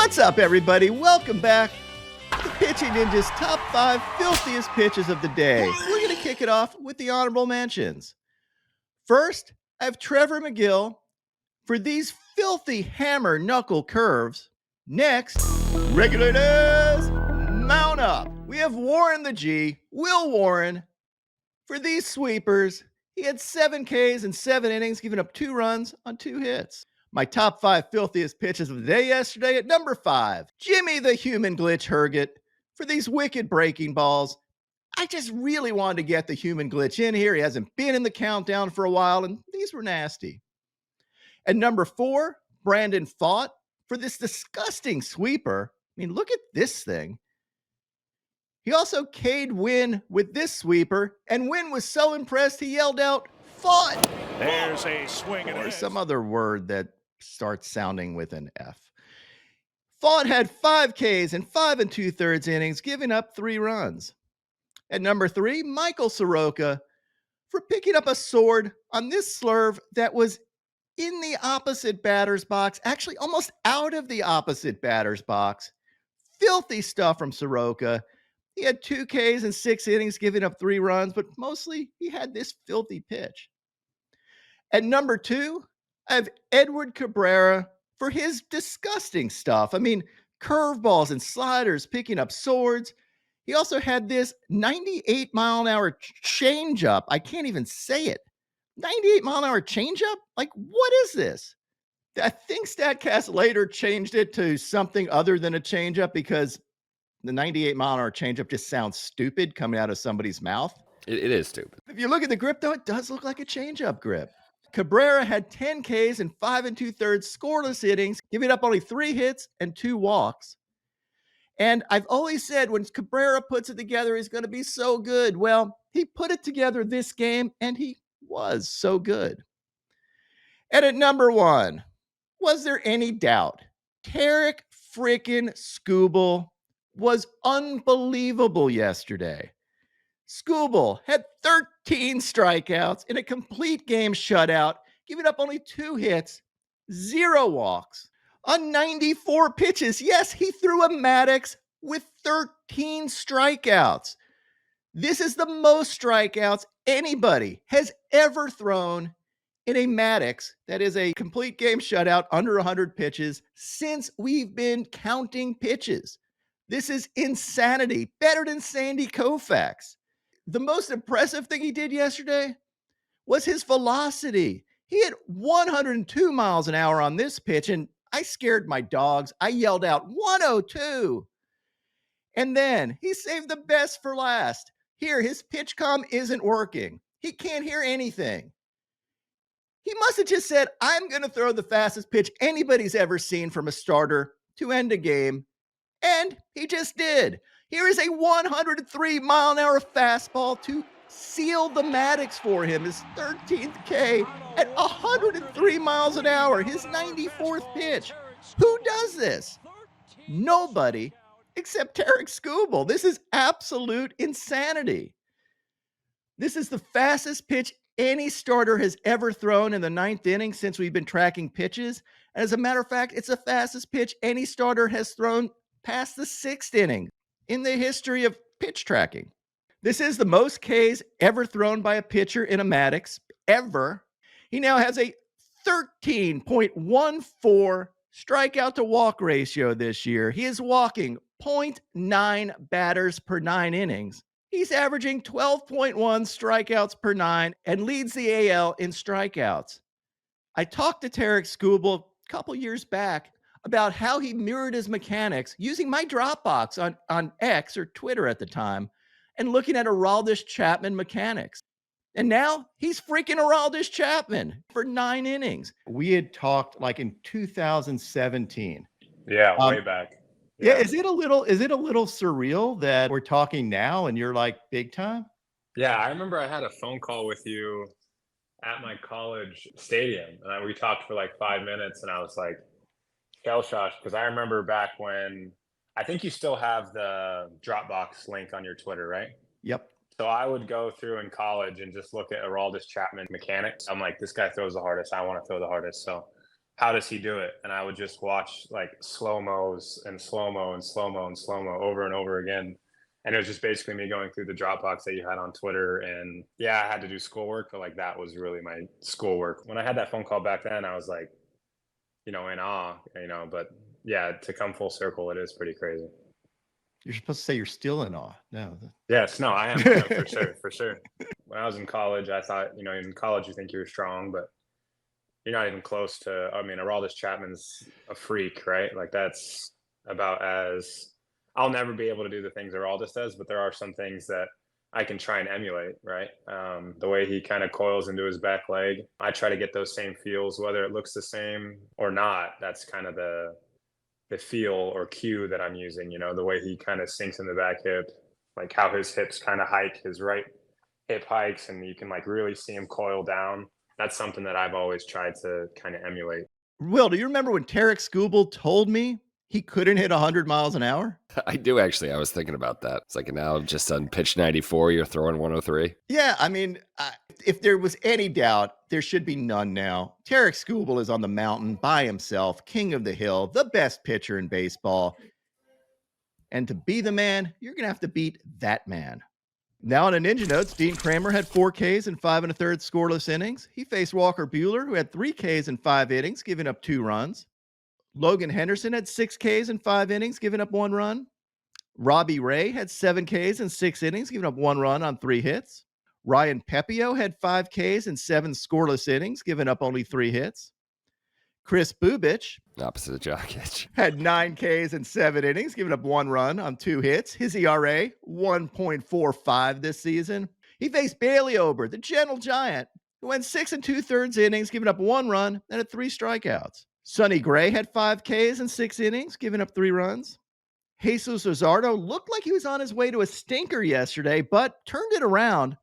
What's up, everybody? Welcome back to Pitching Ninja's top 5 filthiest pitches of the day. We're going to kick it off with the honorable mentions. First, I have Trevor McGill for these filthy hammer knuckle curves. Next, regulators, mount up. We have Warren the G, Will Warren, for these sweepers. He had 7 Ks in 7 innings, giving up 2 runs on 2 hits. My top 5 filthiest pitches of the day yesterday at number 5, Jimmy the Human Glitch Herget for these wicked breaking balls. I just really wanted to get the human glitch in here. He hasn't been in the countdown for a while, and these were nasty. At number 4, Brandon Pfaadt for this disgusting sweeper. I mean, look at this thing. He also K'd Winn with this sweeper, and Winn was so impressed he yelled out, "Pfaadt!" There's a swing and or a some other word that starts sounding with an F. Pfaadt had 5 Ks in 5 2/3 innings, giving up 3 runs. At number 3, Michael Soroka for picking up a sword on this slurve that was in the opposite batter's box, actually almost out of the opposite batter's box. Filthy stuff from Soroka. He had 2 Ks in 6 innings, giving up 3 runs, but mostly he had this filthy pitch. At number 2, I have Edward Cabrera for his disgusting stuff. I mean, curveballs and sliders picking up swords. He also had this 98-mile-an-hour changeup. I can't even say it. 98-mile-an-hour changeup? Like, what is this? I think StatCast later changed it to something other than a changeup because the 98-mile-an-hour changeup just sounds stupid coming out of somebody's mouth. It is stupid. If you look at the grip, though, it does look like a changeup grip. Cabrera had 10 Ks in 5 2/3 scoreless innings, giving up only 3 hits and 2 walks. And I've always said when Cabrera puts it together, he's going to be so good. Well, he put it together this game, and he was so good. And at number 1, was there any doubt? Tarik freaking Skubal was unbelievable yesterday. Skubal had 13 strikeouts in a complete game shutout, giving up only 2 hits, 0 walks on 94 pitches. Yes, he threw a Maddux with 13 strikeouts. This is the most strikeouts anybody has ever thrown in a Maddux, that is a complete game shutout under 100 pitches, since we've been counting pitches. This is insanity, better than Sandy Koufax. The most impressive thing he did yesterday was his velocity. He hit 102 miles an hour on this pitch, and I scared my dogs. I yelled out 102. And then he saved the best for last. Here, his pitch comm isn't working. He can't hear anything. He must have just said, "I'm going to throw the fastest pitch anybody's ever seen from a starter to end a game." And he just did. Here is a 103-mile-an-hour fastball to seal the Maddux for him, his 13th K at 103 miles an hour, his 94th pitch. Who does this? Nobody except Tarik Skubal. This is absolute insanity. This is the fastest pitch any starter has ever thrown in the 9th inning since we've been tracking pitches. And as a matter of fact, it's the fastest pitch any starter has thrown past the 6th inning in the history of pitch tracking. This is the most Ks ever thrown by a pitcher in a Maddux, ever. He now has a 13.14 strikeout to walk ratio this year. He is walking 0.9 batters per 9 innings. He's averaging 12.1 strikeouts per 9 and leads the AL in strikeouts. I talked to Tarik Skubal a couple years back about how he mirrored his mechanics using my Dropbox on X or Twitter at the time and looking at Aroldis Chapman mechanics. And now he's freaking Aroldis Chapman for 9 innings. We had talked like in 2017. Yeah, way back. Yeah, is it a little surreal that we're talking now and you're like big time? Yeah, I remember I had a phone call with you at my college stadium, and we talked for like 5 minutes, and I was like shell-shocked because I remember back when I think you still have the Dropbox link on your Twitter, right? Yep. So I would go through in college and just look at Aroldis Chapman mechanics. I'm like, this guy throws the hardest. I want to throw the hardest. So how does he do it? And I would just watch like slow-mos and slow-mo and slow-mo and slow-mo over and over again. And it was just basically me going through the Dropbox that you had on Twitter. And yeah, I had to do schoolwork, but like that was really my schoolwork. When I had that phone call back then, I was like, in awe, but yeah, to come full circle, it is pretty crazy. You're supposed to say you're still in awe. No. Yes, no, I am. For sure, for sure. When I was in college, I thought, in college you think you're strong, but you're not even close to. I mean, Aroldis Chapman's a freak, right? Like that's about as. I'll never be able to do the things Aroldis does, but there are some things that I can try and emulate, right? The way he kind of coils into his back leg, I try to get those same feels, whether it looks the same or not. That's kind of the feel or cue that I'm using, the way he kind of sinks in the back hip, like how his hips kind of hike, his right hip hikes, and you can like really see him coil down. That's something that I've always tried to kind of emulate. Will, do you remember when Tarik Skubal told me he couldn't hit 100 miles an hour? I do actually. I was thinking about that. It's like now just on pitch 94, you're throwing 103. Yeah, I mean, if there was any doubt, there should be none now. Tarik Skubal is on the mountain by himself, king of the hill, the best pitcher in baseball. And to be the man, you're going to have to beat that man. Now on a Ninja Notes, Dean Kramer had 4 Ks in 5 1/3 scoreless innings. He faced Walker Buehler, who had 3 Ks in 5 innings, giving up 2 runs. Logan Henderson had 6 Ks in 5 innings, giving up 1 run. Robbie Ray had 7 Ks in 6 innings, giving up 1 run on 3 hits. Ryan Pepio had 5 Ks in 7 scoreless innings, giving up only 3 hits. Chris Bubich, opposite of Jokic, had 9 Ks in 7 innings, giving up 1 run on 2 hits. His ERA, 1.45 this season. He faced Bailey Ober, the gentle giant, who went 6 2/3 innings, giving up 1 run and had 3 strikeouts. Sonny Gray had 5 Ks in 6 innings, giving up 3 runs. Jesus Luzardo looked like he was on his way to a stinker yesterday, but turned it around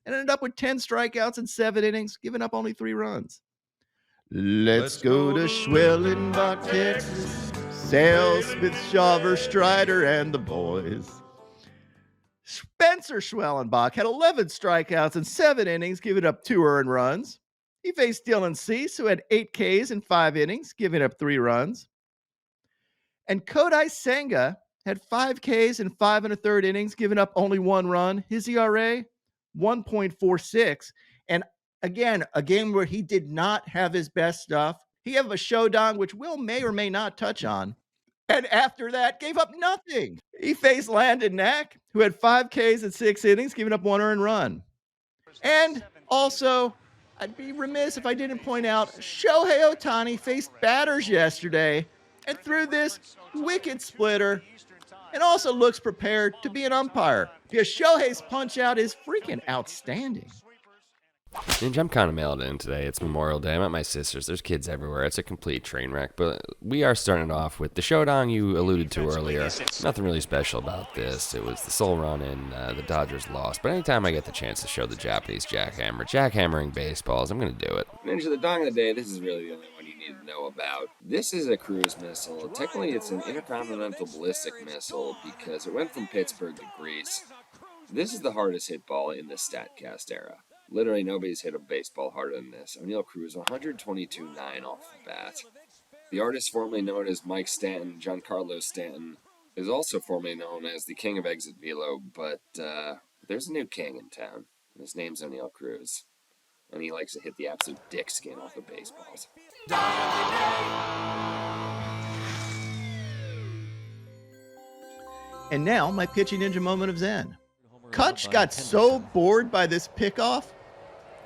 and ended up with 10 strikeouts in 7 innings, giving up only 3 runs. Let's go to Schwellenbach, Texas. Sale, Smith, Shaver, Strider, and the boys. Spencer Schwellenbach had 11 strikeouts in 7 innings, giving up 2 earned runs. He faced Dylan Cease, who had 8 Ks in 5 innings, giving up 3 runs. And Kodai Senga had 5 Ks in 5 1/3 innings, giving up only 1 run. His ERA, 1.46. And again, a game where he did not have his best stuff. He had a showdown, which Will may or may not touch on. And after that, gave up nothing. He faced Landon Knack, who had 5 Ks in 6 innings, giving up 1 earned run. And also, I'd be remiss if I didn't point out, Shohei Ohtani faced batters yesterday and threw this wicked splitter and also looks prepared to be an umpire because Shohei's punch out is freaking outstanding. Ninja, I'm kind of mailed in today. It's Memorial Day. I'm at my sister's. There's kids everywhere. It's a complete train wreck. But we are starting off with the showdown you alluded to earlier. Nothing really special about this. It was the sole run and the Dodgers lost. But anytime I get the chance to show the Japanese jackhammering baseballs, I'm going to do it. Ninja, the dong of the day, this is really the only one you need to know about. This is a cruise missile. Technically, it's an intercontinental ballistic missile because it went from Pittsburgh to Greece. This is the hardest hit ball in the StatCast era. Literally, nobody's hit a baseball harder than this. O'Neill Cruz, 122.9 off the bat. The artist formerly known as Mike Stanton, Giancarlo Stanton, is also formerly known as the King of Exit Velo, but there's a new king in town. His name's O'Neill Cruz, and he likes to hit the absolute dick skin off of baseballs. And now, my pitching ninja moment of zen. Kutch got so bored by this pickoff,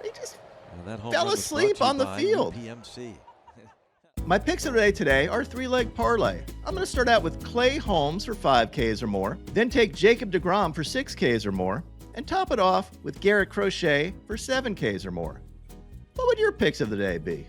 he just fell asleep on the field. My picks of the day today are 3-leg parlay. I'm going to start out with Clay Holmes for 5 Ks or more, then take Jacob deGrom for 6 Ks or more, and top it off with Garrett Crochet for 7 Ks or more. What would your picks of the day be?